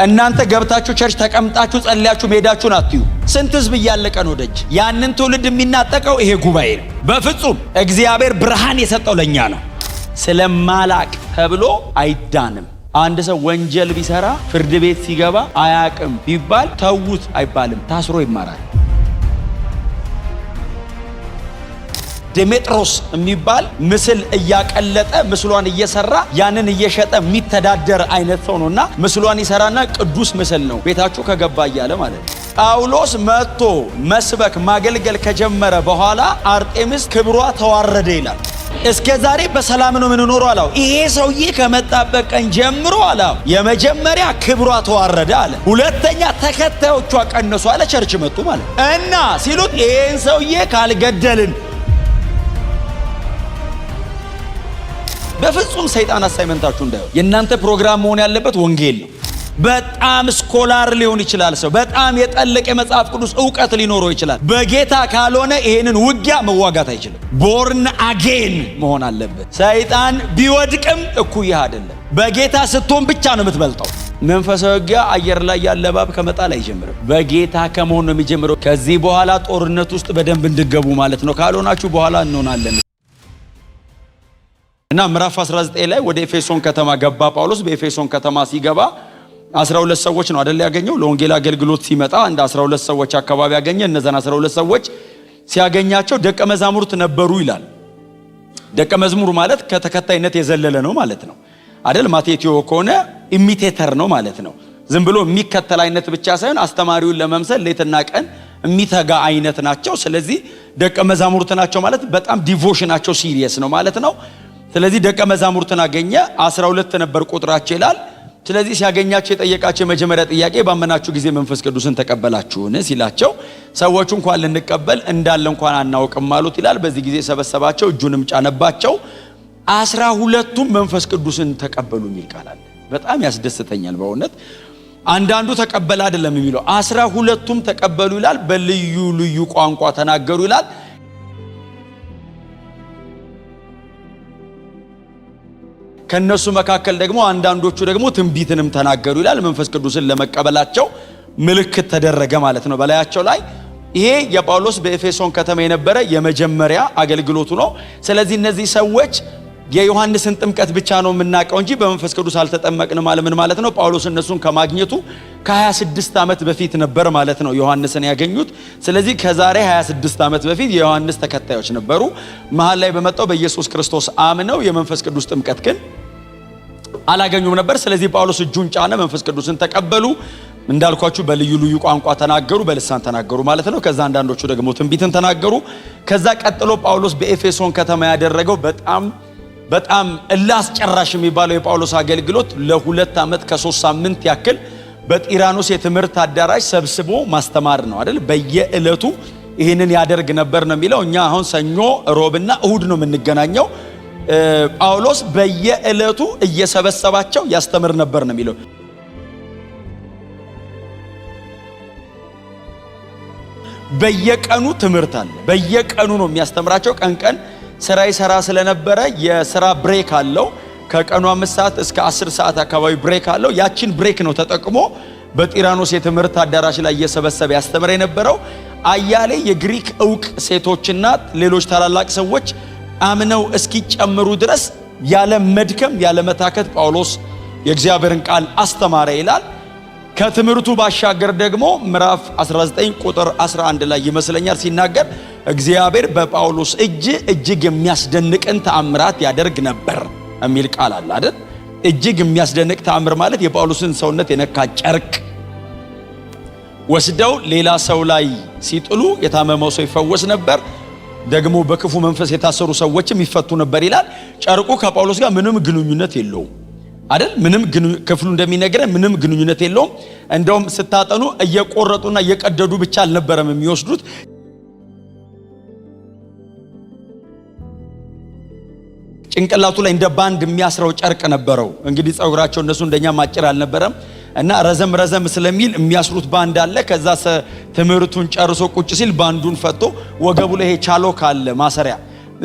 እናንተ ገብታችሁ ቸርች ተቀምጣችሁ ጸልያችሁ ሜዳችሁን አትዩ። ስንት ህዝብ እያለቀ ነው ደጅ። ያንን ትውልድ የሚናጠቀው ይሄ ጉባኤ ነው። በፍጹም እግዚአብሔር ብርሃን የሰጠው ለኛ ነው። ስለማላቅ ተብሎ አይዳንም። አንድ ሰው ወንጀል ቢሰራ ፍርድ ቤት ሲገባ አያቅም ቢባል ተውት አይባልም፣ ታስሮ ይማራል። ዴሜጥሮስ የሚባል ምስል እያቀለጠ ምስሏን እየሰራ ያንን እየሸጠ የሚተዳደር አይነት ሰው ነውና ምስሏን ይሰራና ቅዱስ ምስል ነው ቤታችሁ ከገባ እያለ ማለት ነው። ጳውሎስ መጥቶ መስበክ ማገልገል ከጀመረ በኋላ አርጤምስ ክብሯ ተዋረደ ይላል። እስከ ዛሬ በሰላም ነው የምንኖረው አለው። ይሄ ሰውዬ ከመጣበት ቀን ጀምሮ አለው የመጀመሪያ ክብሯ ተዋረደ አለ። ሁለተኛ ተከታዮቿ ቀነሱ አለ። ቸርች መጡ ማለት እና ሲሉት ይሄን ሰውዬ ካልገደልን በፍጹም ሰይጣን አሳይመንታችሁ እንዳይሆን የእናንተ ፕሮግራም መሆን ያለበት ወንጌል ነው። በጣም ስኮላር ሊሆን ይችላል ሰው፣ በጣም የጠለቀ የመጽሐፍ ቅዱስ ዕውቀት ሊኖረው ይችላል። በጌታ ካልሆነ ይሄንን ውጊያ መዋጋት አይችልም። ቦርን አጌን መሆን አለበት። ሰይጣን ቢወድቅም እኩይህ አይደለም። በጌታ ስትሆን ብቻ ነው የምትበልጠው። መንፈሳዊ ውጊያ አየር ላይ ያለ እባብ ከመጣል አይጀምርም፣ በጌታ ከመሆን ነው የሚጀምረው። ከዚህ በኋላ ጦርነት ውስጥ በደንብ እንድገቡ ማለት ነው። ካልሆናችሁ በኋላ እንሆናለን። እና ምዕራፍ 19 ላይ ወደ ኤፌሶን ከተማ ገባ ጳውሎስ። በኤፌሶን ከተማ ሲገባ 12 ሰዎች ነው አይደል ያገኘው። ለወንጌል አገልግሎት ሲመጣ እንደ 12 ሰዎች አካባቢ ያገኘ። እነዛን 12 ሰዎች ሲያገኛቸው ደቀ መዛሙርት ነበሩ ይላል። ደቀ መዝሙር ማለት ከተከታይነት የዘለለ ነው ማለት ነው አይደል። ማቴቴዎ ከሆነ ኢሚቴተር ነው ማለት ነው። ዝም ብሎ የሚከተል አይነት ብቻ ሳይሆን አስተማሪውን ለመምሰል ሌትና ቀን የሚተጋ አይነት ናቸው። ስለዚህ ደቀ መዛሙርት ናቸው ማለት በጣም ዲቮሽናቸው ሲሪየስ ነው ማለት ነው። ስለዚህ ደቀ መዛሙርትን አገኘ። 12 ነበር ቁጥራቸው ይላል። ስለዚህ ሲያገኛቸው የጠየቃቸው የመጀመሪያ ጥያቄ ባመናችሁ ጊዜ መንፈስ ቅዱስን ተቀበላችሁን ሲላቸው ሰዎቹ እንኳን ልንቀበል እንዳለ እንኳን አናውቅም አሉት ይላል። በዚህ ጊዜ ሰበሰባቸው፣ እጁንም ጫነባቸው፣ 12ቱም መንፈስ ቅዱስን ተቀበሉ የሚል ቃል አለ። በጣም ያስደስተኛል በእውነት። አንዳንዱ ተቀበለ አይደለም የሚለው 12ቱም ተቀበሉ ይላል። በልዩ ልዩ ቋንቋ ተናገሩ ይላል። ከነሱ መካከል ደግሞ አንዳንዶቹ ደግሞ ትንቢትንም ተናገሩ ይላል። መንፈስ ቅዱስን ለመቀበላቸው ምልክት ተደረገ ማለት ነው በላያቸው ላይ። ይሄ የጳውሎስ በኤፌሶን ከተማ የነበረ የመጀመሪያ አገልግሎቱ ነው። ስለዚህ እነዚህ ሰዎች የዮሐንስን ጥምቀት ብቻ ነው የምናውቀው እንጂ በመንፈስ ቅዱስ አልተጠመቅንም ማለት ምን ማለት ነው? ጳውሎስ እነሱን ከማግኘቱ ከ26 ዓመት በፊት ነበር ማለት ነው ዮሐንስን ያገኙት። ስለዚህ ከዛሬ 26 ዓመት በፊት የዮሐንስ ተከታዮች ነበሩ። መሃል ላይ በመጣው በኢየሱስ ክርስቶስ አምነው የመንፈስ ቅዱስ ጥምቀት ግን አላገኙም ነበር። ስለዚህ ጳውሎስ እጁን ጫነ፣ መንፈስ ቅዱስን ተቀበሉ። እንዳልኳችሁ በልዩ ልዩ ቋንቋ ተናገሩ፣ በልሳን ተናገሩ ማለት ነው። ከዛ አንዳንዶቹ ደግሞ ትንቢትን ተናገሩ። ከዛ ቀጥሎ ጳውሎስ በኤፌሶን ከተማ ያደረገው በጣም እላስጨራሽ የሚባለው የጳውሎስ አገልግሎት ለ2 ዓመት ከ3 ሳምንት ያክል በጢራኖስ የትምህርት አዳራሽ ሰብስቦ ማስተማር ነው አይደል? በየዕለቱ ይህንን ያደርግ ነበር ነው የሚለው። እኛ አሁን ሰኞ፣ ሮብና እሁድ ነው የምንገናኘው። ጳውሎስ በየዕለቱ እየሰበሰባቸው ያስተምር ነበር ነው የሚለው። በየቀኑ ትምህርት አለ። በየቀኑ ነው የሚያስተምራቸው። ቀን ስራ ይሰራ ስለነበረ የስራ ብሬክ አለው። ከቀኑ 5 ሰዓት እስከ 10 ሰዓት አካባቢ ብሬክ አለው። ያችን ብሬክ ነው ተጠቅሞ በጢራኖስ የትምህርት አዳራሽ ላይ እየሰበሰበ ያስተምር የነበረው። አያሌ የግሪክ ዕውቅ ሴቶችና ሌሎች ታላላቅ ሰዎች አምነው እስኪጨምሩ ድረስ ያለ መድከም ያለ መታከት ጳውሎስ የእግዚአብሔርን ቃል አስተማረ ይላል። ከትምህርቱ ባሻገር ደግሞ ምዕራፍ 19 ቁጥር 11 ላይ ይመስለኛል ሲናገር እግዚአብሔር በጳውሎስ እጅ እጅግ የሚያስደንቅን ተአምራት ያደርግ ነበር የሚል ቃል አለ አይደል? እጅግ የሚያስደንቅ ተአምር ማለት የጳውሎስን ሰውነት የነካ ጨርቅ ወስደው ሌላ ሰው ላይ ሲጥሉ የታመመው ሰው ይፈወስ ነበር። ደግሞ በክፉ መንፈስ የታሰሩ ሰዎችም ይፈቱ ነበር ይላል። ጨርቁ ከጳውሎስ ጋር ምንም ግንኙነት የለውም አይደል? ክፍሉ እንደሚነገረን ምንም ግንኙነት የለውም። እንደውም ስታጠኑ እየቆረጡና እየቀደዱ ብቻ አልነበረም የሚወስዱት። ጭንቅላቱ ላይ እንደ ባንድ የሚያስረው ጨርቅ ነበረው። እንግዲህ ጸጉራቸው እነሱ እንደኛ ማጭር አልነበረም እና ረዘም ስለሚል የሚያስሩት ባንድ አለ። ከዛ ትምህርቱን ጨርሶ ቁጭ ሲል ባንዱን ፈቶ ወገቡ ላይ ቻሎ ካለ ማሰሪያ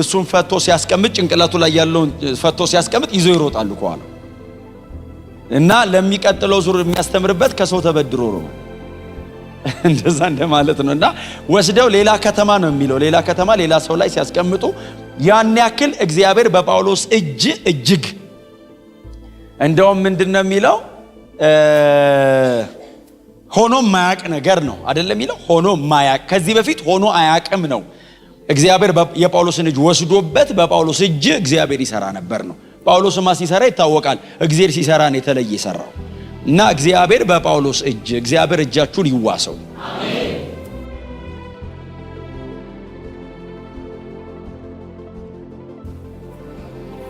እሱን ፈቶ ሲያስቀምጥ ጭንቅላቱ ላይ ያለውን ፈቶ ሲያስቀምጥ ይዞ ይሮጣሉ ከኋላ። እና ለሚቀጥለው ዙር የሚያስተምርበት ከሰው ተበድሮ ነው። እንደዛ እንደማለት ነው። እና ወስደው ሌላ ከተማ ነው የሚለው ሌላ ከተማ ሌላ ሰው ላይ ሲያስቀምጡ ያን ያክል እግዚአብሔር በጳውሎስ እጅግ እንደውም ምንድነው የሚለው ሆኖ ማያቅ ነገር ነው አይደለም የሚለው ሆኖ ማያቅ ከዚህ በፊት ሆኖ አያቅም ነው። እግዚአብሔር የጳውሎስን እጅ ወስዶበት በጳውሎስ እጅ እግዚአብሔር ይሰራ ነበር ነው። ጳውሎስማ ሲሰራ ይታወቃል። እግዚአብሔር ሲሰራ ነው የተለየ ይሰራው እና እግዚአብሔር በጳውሎስ እጅ እግዚአብሔር እጃችሁን ይዋሰው። አሜን።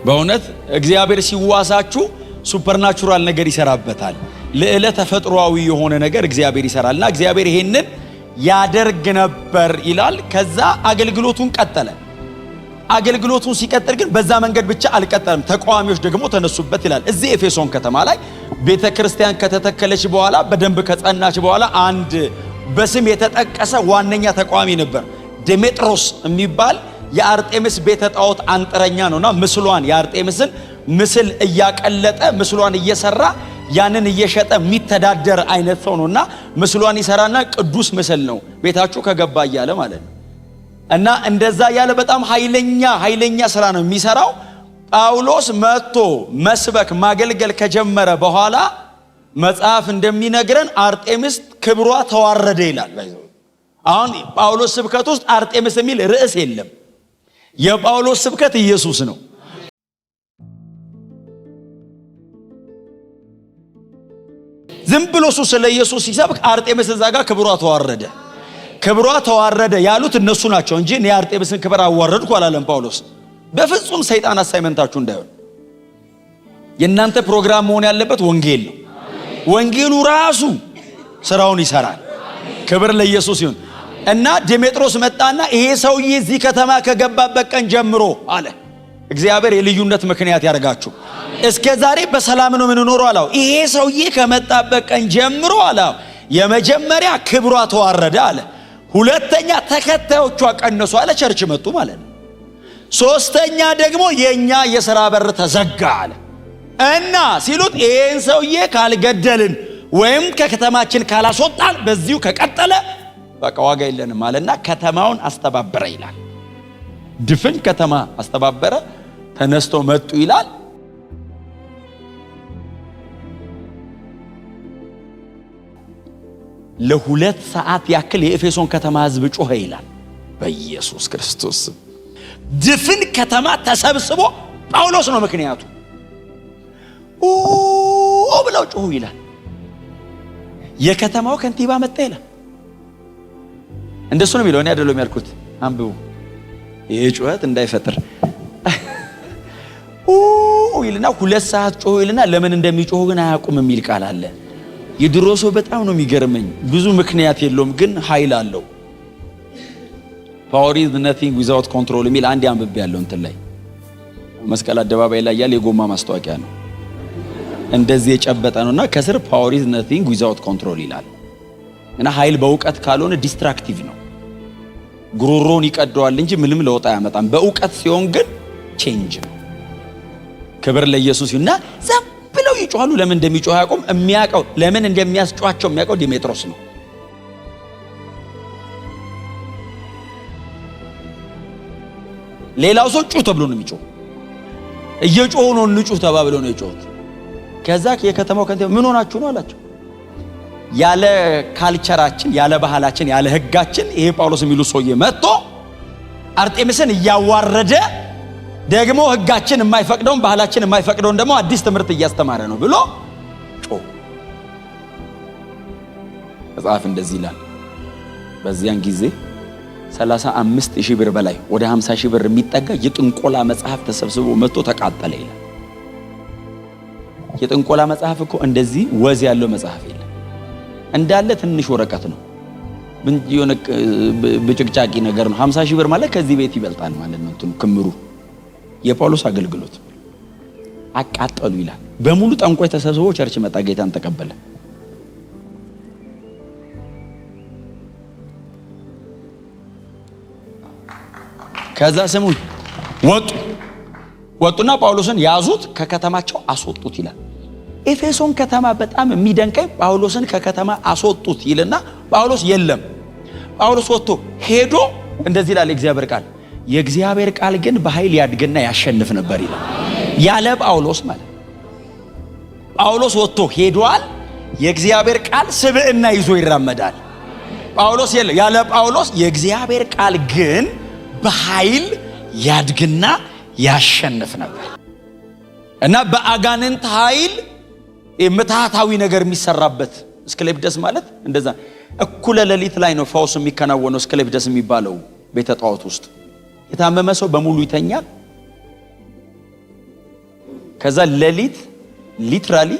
በእውነት እግዚአብሔር ሲዋሳችሁ ሱፐርናቹራል ነገር ይሰራበታል። ለዕለ ተፈጥሯዊ የሆነ ነገር እግዚአብሔር ይሰራልና እግዚአብሔር ይሄንን ያደርግ ነበር ይላል። ከዛ አገልግሎቱን ቀጠለ። አገልግሎቱን ሲቀጥል ግን በዛ መንገድ ብቻ አልቀጠለም። ተቃዋሚዎች ደግሞ ተነሱበት ይላል። እዚህ ኤፌሶን ከተማ ላይ ቤተክርስቲያን ከተተከለች በኋላ በደንብ ከጸናች በኋላ አንድ በስም የተጠቀሰ ዋነኛ ተቃዋሚ ነበር። ዴሜጥሮስ የሚባል የአርጤምስ ቤተ ጣዖት አንጥረኛ ነውና ምስሏን የአርጤምስን ምስል እያቀለጠ ምስሏን እየሰራ ያንን እየሸጠ የሚተዳደር አይነት ሰው ነውና ምስሏን ይሰራና ቅዱስ ምስል ነው ቤታችሁ ከገባ እያለ ማለት ነው። እና እንደዛ ያለ በጣም ኃይለኛ ስራ ነው የሚሰራው። ጳውሎስ መጥቶ መስበክ ማገልገል ከጀመረ በኋላ መጽሐፍ እንደሚነግረን አርጤምስ ክብሯ ተዋረደ ይላል። አሁን ጳውሎስ ስብከት ውስጥ አርጤምስ የሚል ርዕስ የለም። የጳውሎስ ስብከት ኢየሱስ ነው። ዝም ብሎ ስለ ኢየሱስ ሲሰብክ አርጤምስ እዛ ጋር ክብሯ ተዋረደ ያሉት እነሱ ናቸው እንጂ እኔ አርጤምስን ክብር አዋረድኩ አላለም ጳውሎስ። በፍጹም ሰይጣን አሳይመንታችሁ እንዳይሆን። የእናንተ ፕሮግራም መሆን ያለበት ወንጌል ነው። ወንጌሉ ራሱ ስራውን ይሰራል። ክብር ለኢየሱስ ይሁን። እና ዴሜጥሮስ መጣና ይሄ ሰውዬ እዚህ ከተማ ከገባበት ቀን ጀምሮ አለ እግዚአብሔር የልዩነት ምክንያት ያርጋችሁ። እስከ ዛሬ በሰላም ነው የምንኖረው አለው። ይሄ ሰውዬ ከመጣበት ቀን ጀምሮ አለ የመጀመሪያ ክብሯ ተዋረደ አለ። ሁለተኛ ተከታዮቿ ቀነሱ አለ። ቸርች መጡ ማለት ነው። ሶስተኛ ደግሞ የኛ የሥራ በር ተዘጋ አለ። እና ሲሉት ይሄን ሰውዬ ካልገደልን ወይም ከከተማችን ካላስወጣን በዚሁ ከቀጠለ በቃ ዋጋ የለንም አለና ከተማውን አስተባበረ ይላል። ድፍን ከተማ አስተባበረ። ተነስቶ መጡ ይላል። ለ2 ሰዓት ያክል የኤፌሶን ከተማ ሕዝብ ጮኸ ይላል። በኢየሱስ ክርስቶስ ድፍን ከተማ ተሰብስቦ ጳውሎስ ነው ምክንያቱ ብለው ጮሁ ይላል። የከተማው ከንቲባ መጣ ይላል። እንደሱ ነው የሚለው። እኔ አይደለም ያልኩት፣ አንብቡ። ይሄ ጩኸት እንዳይፈጥር ይልና 2 ሰዓት ጮሁ ይልና ለምን እንደሚጮሁ ግን አያውቁም የሚል ቃል አለ። የድሮ ሰው በጣም ነው የሚገርመኝ። ብዙ ምክንያት የለውም ግን ኃይል አለው። power is nothing without control የሚል አንድ አንብቤ ያለው እንትን ላይ መስቀል አደባባይ ላይ ያለ የጎማ ማስታወቂያ ነው። እንደዚህ የጨበጠ ነውና ከስር power is nothing without control ይላል። እና ኃይል በእውቀት ካልሆነ ዲስትራክቲቭ ነው። ጉሮሮን ይቀደዋል እንጂ ምንም ለውጥ አያመጣም። በእውቀት ሲሆን ግን ቼንጅ ነው። ክብር ለኢየሱስ ይሁንና ዘም ብለው ይጮሃሉ። ለምን እንደሚጮህ ያቆም የሚያቀው ለምን እንደሚያስጮሃቸው የሚያቀው ዲሜጥሮስ ነው። ሌላው ሰው ጩህ ተብሎ ነው የሚጮህ። እየጮሁ ነው ንጩህ ተባብለው ነው የጮሁት። ከዛ የከተማው ከንቲባ ምን ሆናችሁ ነው አላቸው። ያለ ካልቸራችን ያለ ባህላችን ያለ ህጋችን ይሄ ጳውሎስ የሚሉ ሰውዬ መጥቶ አርጤምስን እያዋረደ ደግሞ ህጋችን የማይፈቅደውን ባህላችን የማይፈቅደውን ደግሞ አዲስ ትምህርት እያስተማረ ነው ብሎ ጮህ። መጽሐፍ እንደዚህ ይላል። በዚያን ጊዜ 35,000 ብር በላይ ወደ 50,000 ብር የሚጠጋ የጥንቆላ መጽሐፍ ተሰብስቦ መጥቶ ተቃጠለ ይላል። የጥንቆላ መጽሐፍ እኮ እንደዚህ ወዝ ያለው መጽሐፍ የለም። እንዳለ ትንሽ ወረቀት ነው። ምን የሆነ በጭቅጫቂ ነገር ነው። 50,000 ብር ማለት ከዚህ ቤት ይበልጣል ማለት ነው። እንትን ክምሩ የጳውሎስ አገልግሎት አቃጠሉ ይላል። በሙሉ ጠንቋይ ተሰብስቦ ቸርች መጣ፣ ጌታን ተቀበለ። ከዛ ስሙን ወጡና ጳውሎስን ያዙት፣ ከከተማቸው አስወጡት ይላል። ኤፌሶን ከተማ በጣም የሚደንቀኝ ጳውሎስን ከከተማ አስወጡት ይልና ጳውሎስ የለም። ጳውሎስ ወጥቶ ሄዶ እንደዚህ ይላል እግዚአብሔር ቃል፣ የእግዚአብሔር ቃል ግን በኃይል ያድግና ያሸንፍ ነበር ይላል። ያለ ጳውሎስ ማለት ጳውሎስ ወጥቶ ሄዷል። የእግዚአብሔር ቃል ስብዕና ይዞ ይራመዳል። ጳውሎስ የለም። ያለ ጳውሎስ የእግዚአብሔር ቃል ግን በኃይል ያድግና ያሸንፍ ነበር እና በአጋንንት ኃይል ምትሃታዊ ነገር የሚሰራበት እስክሌፕደስ ማለት እንደዛ እኩለ ሌሊት ላይ ነው ፈውስ የሚከናወነው። እስክሌፕደስ የሚባለው ቤተ ጣዖት ውስጥ የታመመ ሰው በሙሉ ይተኛል። ከዛ ሌሊት ሊትራሊ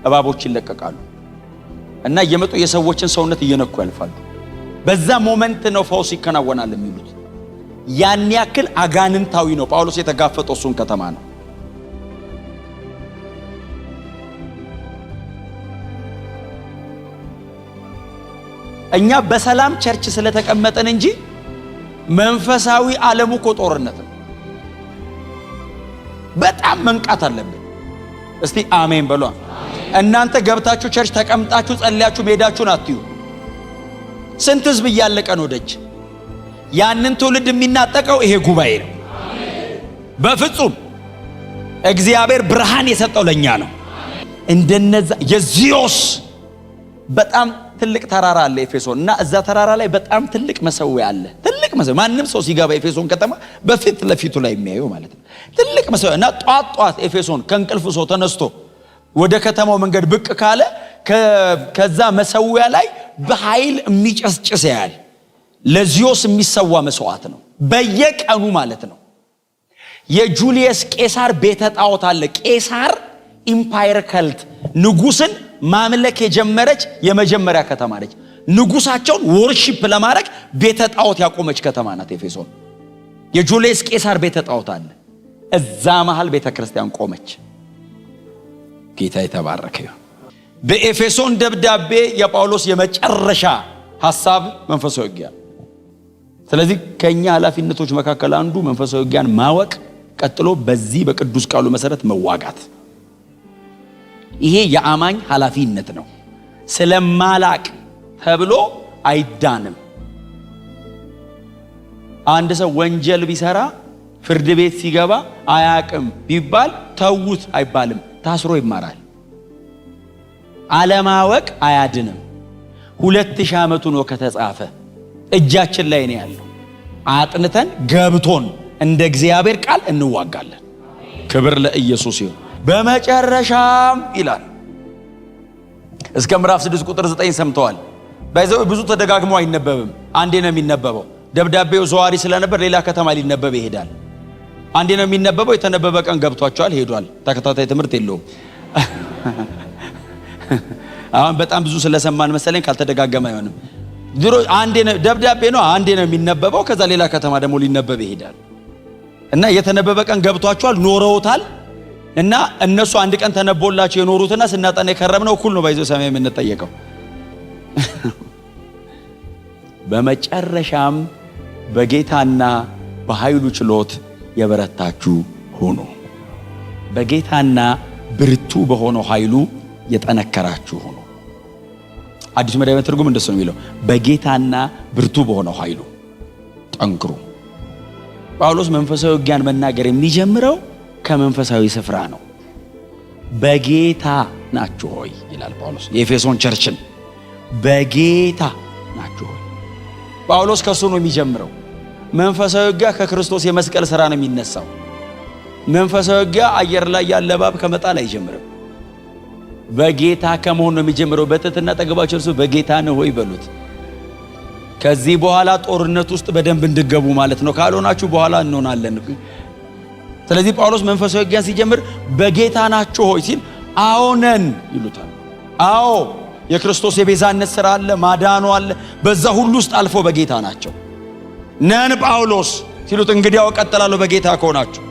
እባቦች ይለቀቃሉ እና እየመጡ የሰዎችን ሰውነት እየነኩ ያልፋሉ። በዛ ሞመንት ነው ፈውስ ይከናወናል የሚሉት። ያን ያክል አጋንንታዊ ነው። ጳውሎስ የተጋፈጠው እሱን ከተማ ነው። እኛ በሰላም ቸርች ስለተቀመጠን እንጂ መንፈሳዊ ዓለሙ እኮ ጦርነት ነው። በጣም መንቃት አለብን። እስቲ አሜን በሏ። እናንተ ገብታችሁ ቸርች ተቀምጣችሁ ጸልያችሁ ሜዳችሁን አትዩ። ስንት ህዝብ እያለቀ ነው ደጅ። ያንን ትውልድ የሚናጠቀው ይሄ ጉባኤ ነው። በፍጹም እግዚአብሔር ብርሃን የሰጠው ለኛ ነው። እንደነዛ የዚዮስ በጣም ትልቅ ተራራ አለ ኤፌሶን እና እዛ ተራራ ላይ በጣም ትልቅ መሰዊያ አለ። ትልቅ መሰዊያ ማንም ሰው ሲገባ ኤፌሶን ከተማ በፊት ለፊቱ ላይ የሚያየው ማለት ነው። ትልቅ መሰዊያ እና ጧት ኤፌሶን ከእንቅልፍ ሰው ተነስቶ ወደ ከተማው መንገድ ብቅ ካለ ከዛ መሰዊያ ላይ በኃይል የሚጨስጭስ ያያል። ለዚዮስ የሚሰዋ መስዋዕት ነው በየቀኑ ማለት ነው። የጁሊየስ ቄሳር ቤተ ጣዖት አለ። ቄሳር ኢምፓየር ከልት ንጉስን ማምለክ የጀመረች የመጀመሪያ ከተማ ነች። ንጉሳቸውን ወርሺፕ ለማድረግ ቤተ ጣዖት ያቆመች ከተማ ናት ኤፌሶን። የጁሊየስ ቄሳር ቤተ ጣዖት አለ። እዛ መሃል ቤተ ክርስቲያን ቆመች። ጌታ የተባረከ ይሁን። በኤፌሶን ደብዳቤ የጳውሎስ የመጨረሻ ሐሳብ መንፈሳዊ ውጊያ። ስለዚህ ከኛ ኃላፊነቶች መካከል አንዱ መንፈሳዊ ውጊያን ማወቅ፣ ቀጥሎ በዚህ በቅዱስ ቃሉ መሰረት መዋጋት። ይሄ የአማኝ ኃላፊነት ነው። ስለማላቅ ተብሎ አይዳንም። አንድ ሰው ወንጀል ቢሰራ ፍርድ ቤት ሲገባ አያቅም ቢባል ተውት አይባልም፣ ታስሮ ይማራል። አለማወቅ አያድንም። 2000 ዓመቱ ነው ከተጻፈ፣ እጃችን ላይ ነው ያለው። አጥንተን ገብቶን እንደ እግዚአብሔር ቃል እንዋጋለን። ክብር ለኢየሱስ ይሁን። በመጨረሻም ይላል እስከ ምዕራፍ 6 ቁጥር 9 ሰምተዋል። ባይዘው ብዙ ተደጋግሞ አይነበብም፣ አንዴ ነው የሚነበበው። ደብዳቤው ዘዋሪ ስለነበር ሌላ ከተማ ሊነበብ ይሄዳል። አንዴ ነው የሚነበበው። የተነበበ ቀን ገብቷቸዋል፣ ሄዷል። ተከታታይ ትምህርት የለውም። አሁን በጣም ብዙ ስለሰማን መሰለኝ ካልተደጋገመ አይሆንም። ድሮ አንዴ ነው ደብዳቤ ነው አንዴ ነው የሚነበበው። ከዛ ሌላ ከተማ ደግሞ ሊነበብ ይሄዳል እና የተነበበ ቀን ገብቷቸዋል፣ ኖረውታል። እና እነሱ አንድ ቀን ተነቦላቸው የኖሩትና ስናጠና የከረምነው እኩል ነው። ባይዘው ሰማይ የምንጠየቀው። በመጨረሻም በጌታና በኃይሉ ችሎት የበረታችሁ ሁኑ። በጌታና ብርቱ በሆነው ኃይሉ የጠነከራችሁ ሁኑ። አዲስ መደበኛ ትርጉም እንደሱ ነው የሚለው፣ በጌታና ብርቱ በሆነው ኃይሉ ጠንክሩ። ጳውሎስ መንፈሳዊ ውጊያን መናገር የሚጀምረው ከመንፈሳዊ ስፍራ ነው። በጌታ ናችሁ ሆይ ይላል ጳውሎስ የኤፌሶን ቸርችን። በጌታ ናችሁ ሆይ ጳውሎስ ከሱ ነው የሚጀምረው። መንፈሳዊ ውጊያ ከክርስቶስ የመስቀል ሥራ ነው የሚነሳው። መንፈሳዊ ውጊያ አየር ላይ ያለ እባብ ከመጣል አይጀምርም። በጌታ ከመሆን ነው የሚጀምረው። በትህትና ጠገባችሁ እርሱ በጌታ ነው ሆይ በሉት። ከዚህ በኋላ ጦርነት ውስጥ በደንብ እንድገቡ ማለት ነው። ካልሆናችሁ በኋላ እንሆናለን። ስለዚህ ጳውሎስ መንፈሳዊ ውጊያን ሲጀምር በጌታ ናችሁ ሆይ ሲል አዎነን ይሉታል። አዎ የክርስቶስ የቤዛነት ሥራ አለ፣ ማዳኑ አለ። በዛ ሁሉ ውስጥ አልፎ በጌታ ናቸው። ነን ጳውሎስ ሲሉት እንግዲያው እቀጥላለሁ በጌታ ከሆናችሁ።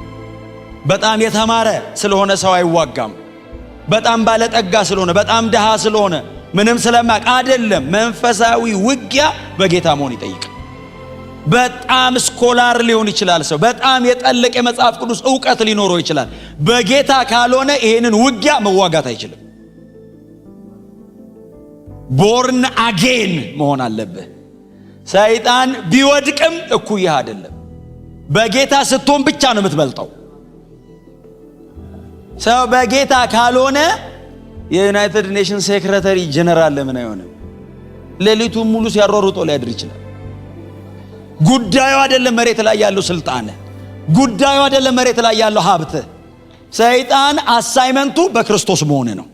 በጣም የተማረ ስለሆነ ሰው አይዋጋም። በጣም ባለጠጋ ስለሆነ፣ በጣም ደሃ ስለሆነ፣ ምንም ስለማቅ አይደለም። መንፈሳዊ ውጊያ በጌታ መሆን ይጠይቃል። በጣም ስኮላር ሊሆን ይችላል ሰው፣ በጣም የጠለቀ የመጽሐፍ ቅዱስ ዕውቀት ሊኖረው ይችላል። በጌታ ካልሆነ ይሄንን ውጊያ መዋጋት አይችልም። ቦርን አጌን መሆን አለብህ። ሰይጣን ቢወድቅም እኩያህ አይደለም። በጌታ ስትሆን ብቻ ነው የምትበልጠው። ሰው በጌታ ካልሆነ የዩናይትድ ኔሽንስ ሴክሬታሪ ጀነራል ለምን አይሆንም? ሌሊቱን ሙሉ ሲያሯሩጦ ሊያድር ይችላል። ጉዳዩ አይደለም መሬት ላይ ያለው ስልጣን፣ ጉዳዩ አይደለም መሬት ላይ ያለው ሀብት። ሰይጣን አሳይመንቱ በክርስቶስ መሆን ነው።